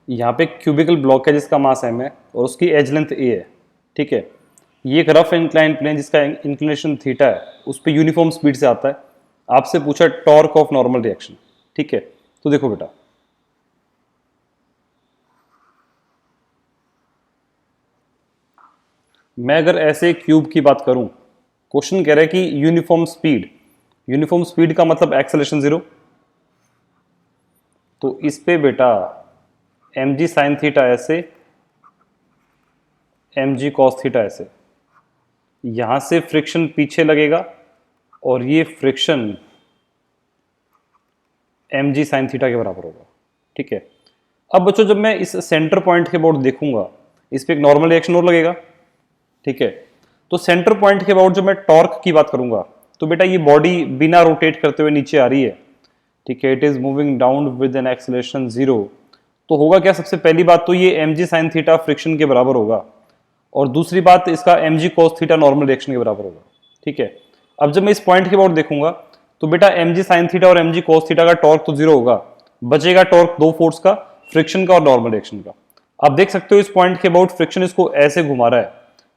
यहाँ पे cubical block है जिसका मास m है और उसकी एज लेंथ a है, ठीक है। ये एक रफ इंक्लाइन प्लेन जिसका इंक्लिनेशन थीटा है, उस पर यूनिफॉर्म स्पीड से आता है। आपसे पूछा टॉर्क ऑफ नॉर्मल रिएक्शन, ठीक है। तो देखो बेटा, मैं अगर ऐसे क्यूब की बात करूं, क्वेश्चन कह रहा है कि यूनिफॉर्म स्पीड का मतलब एक्सेलरेशन 0। तो इस पे बेटा mg साइन थीटा ऐसे, mg कॉस थीटा ऐसे, यहां से फ्रिक्शन पीछे लगेगा और ये फ्रिक्शन mg साइन थीटा के बराबर होगा, ठीक है। अब बच्चों जब मैं इस सेंटर पॉइंट के अबाउट देखूंगा, इस पे एक नॉर्मल रिएक्शन और लगेगा, ठीक है। तो सेंटर पॉइंट के अबाउट जब मैं टॉर्क की बात करूंगा, तो बेटा ये बॉडी बिना रोटेट करते हुए नीचे आ रही है, ठीक है। It is moving down with an acceleration 0। तो होगा क्या, सबसे पहली बात तो ये mg साइन थीटा फ्रिक्शन के बराबर होगा, और दूसरी बात इसका mg cos theta normal reaction के बराबर होगा, ठीक है। अब जब मैं इस पॉइंट के अबाउट देखूंगा, तो बेटा mg साइन थीटा और mg cos थीटा का टॉर्क तो 0 होगा, बचेगा टॉर्क दो फोर्स का, फ्रिक्शन का और नॉर्मल रिएक्शन का। आप देख सकते हो इस पॉइंट के अबाउट फ्रिक्शन इसको ऐसे घुमा रहा है,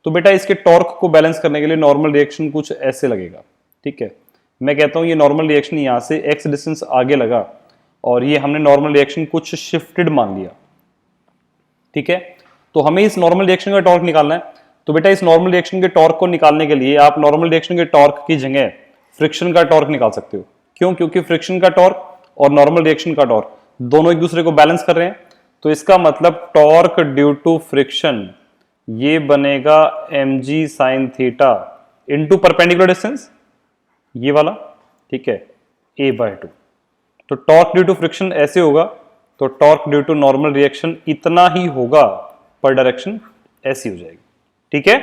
तो बेटा इसके टॉर्क को बैलेंस करने के लिए नॉर्मल रिएक्शन कुछ ऐसे लगेगा, ठीक है। मैं कहता हूं ये नॉर्मल रिएक्शन यहां से x डिस्टेंस आगे लगा और ये हमने नॉर्मल रिएक्शन कुछ शिफ्टेड मान लिया, ठीक है। तो हमें इस नॉर्मल रिएक्शन का टॉर्क निकालना है। तो बेटा इस नॉर्मल रिएक्शन के टॉर्क को निकालने के लिए आप नॉर्मल रिएक्शन के टॉर्क की जगह फ्रिक्शन का टॉर्क निकाल सकते हो। क्यों? क्योंकि फ्रिक्शन का टॉर्क और नॉर्मल रिएक्शन का टॉर्क दोनों एक दूसरे को बैलेंस कर रहे हैं। तो इसका मतलब टॉर्क ड्यू टू फ्रिक्शन ये बनेगा mg sine theta into perpendicular distance, ये वाला, ठीक है, a/2। तो टॉर्क ड्यू टू फ्रिक्शन ऐसे होगा, तो torque due to normal reaction इतना ही होगा पर डायरेक्शन ऐसी हो जाएगी, ठीक है।